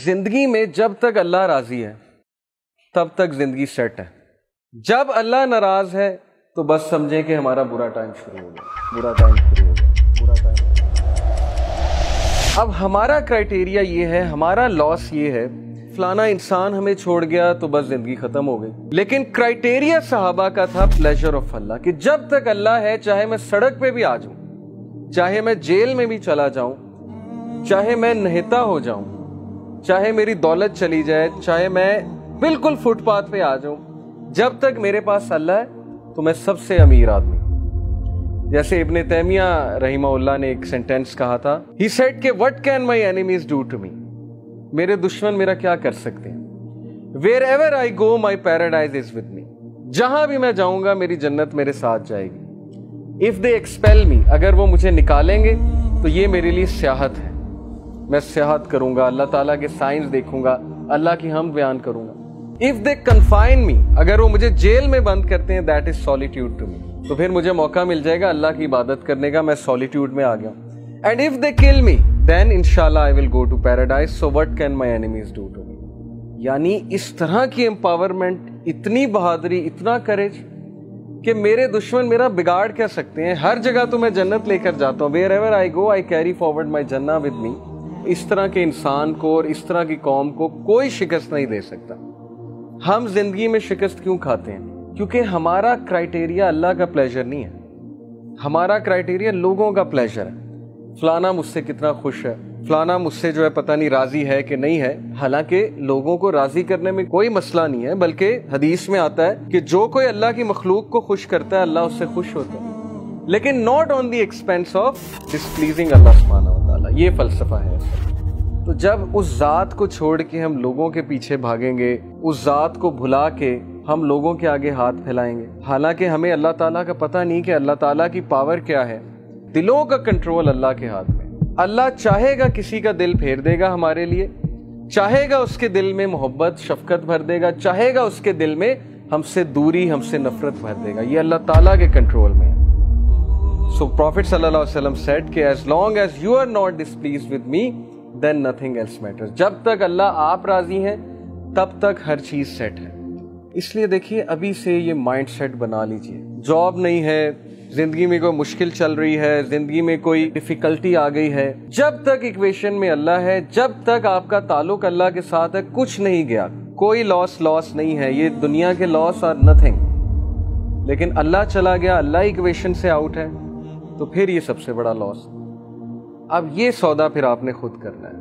زندگی میں جب تک اللہ راضی ہے تب تک زندگی سیٹ ہے. جب اللہ ناراض ہے تو بس سمجھیں کہ ہمارا برا ٹائم شروع ہو گیا. اب ہمارا کرائٹیریا یہ ہے, ہمارا لاس یہ ہے, فلانا انسان ہمیں چھوڑ گیا تو بس زندگی ختم ہو گئی. لیکن کرائٹیریا صحابہ کا تھا پلیجر آف اللہ, کہ جب تک اللہ ہے چاہے میں سڑک پہ بھی آ جاؤں, چاہے میں جیل میں بھی چلا جاؤں, چاہے میں نہتا ہو جاؤں, چاہے میری دولت چلی جائے, چاہے میں بالکل فٹ پاتھ پہ آ جاؤں, جب تک میرے پاس اللہ ہے تو میں سب سے امیر آدمی. جیسے ابن تیمیہ رحمہ اللہ نے ایک سینٹینس کہا تھا, ہی سیڈ کہ what can my enemies do to me, میرے دشمن میرا کیا کر سکتے ہیں. wherever I go my paradise is with me, جہاں بھی میں جاؤں گا میری جنت میرے ساتھ جائے گی. if they expel me, اگر وہ مجھے نکالیں گے تو یہ میرے لیے سیاحت ہے, میں سیاحت کروں گا, اللہ تعالیٰ کے سائنس دیکھوں گا, اللہ کی حمد بیان کروں گا. if they confine me, اگر وہ مجھے جیل میں بند کرتے ہیں, that is solitude to me, تو پھر مجھے موقع مل جائے گا اللہ کی عبادت کرنے کا, میں سولیٹیوڈ میں آ گیا. and if they kill me then inshallah I will go to paradise, so what can my enemies do to me. یعنی اس طرح کی امپاورمنٹ, اتنی بہادری, اتنا کریج کہ میرے دشمن میرا بگاڑ کیا سکتے ہیں, ہر جگہ تو میں جنت لے کر جاتا ہوں. wherever I go I carry forward my jannah with me. اس طرح کے انسان کو اور اس طرح کی قوم کو کوئی شکست نہیں دے سکتا. ہم زندگی میں شکست کیوں کھاتے ہیں؟ کیونکہ ہمارا کرائٹیریا اللہ کا پلیجر نہیں ہے, ہمارا کرائٹیریا لوگوں کا پلیجر ہے. فلانا مجھ سے کتنا خوش ہے, فلانا مجھ سے جو ہے پتہ نہیں راضی ہے کہ نہیں ہے. حالانکہ لوگوں کو راضی کرنے میں کوئی مسئلہ نہیں ہے, بلکہ حدیث میں آتا ہے کہ جو کوئی اللہ کی مخلوق کو خوش کرتا ہے اللہ اس سے خوش ہوتا ہے, لیکن not on the expense of displeasing اللہ سبحانہ و تعالیٰ. یہ فلسفہ ہے. تو جب اس ذات کو چھوڑ کے ہم لوگوں کے پیچھے بھاگیں گے, اس ذات کو بھلا کے ہم لوگوں کے آگے ہاتھ پھیلائیں گے, حالانکہ ہمیں اللہ تعالیٰ کا پتہ نہیں کہ اللہ تعالیٰ کی پاور کیا ہے. دلوں کا کنٹرول اللہ کے ہاتھ میں. اللہ چاہے گا کسی کا دل پھیر دے گا ہمارے لیے, چاہے گا اس کے دل میں محبت شفقت بھر دے گا, چاہے گا اس کے دل میں ہم سے دوری ہم سے نفرت بھر دے گا. یہ اللہ تعالیٰ کے کنٹرول میں ہے. سو پروفٹ صلی اللہ علیہ وسلم سیڈ کہ as long as you are not displeased with me then nothing else matters. جب تک اللہ آپ راضی ہیں تب تک ہر چیز سیٹ ہے. اس لیے دیکھیے ابھی سے یہ مائنڈ سیٹ بنا لیجئے. جاب نہیں ہے, زندگی میں کوئی مشکل چل رہی ہے, زندگی میں کوئی ڈیفیکلٹی آ گئی ہے, جب تک ایکویشن میں اللہ ہے, جب تک آپ کا تعلق اللہ کے ساتھ ہے, کچھ نہیں گیا, کوئی لاس نہیں ہے. یہ دنیا کے لاس آر نتھنگ. لیکن اللہ چلا گیا, اللہ ایکویشن سے آؤٹ ہے, تو پھر یہ سب سے بڑا لاس. اب یہ سودا پھر آپ نے خود کرنا ہے.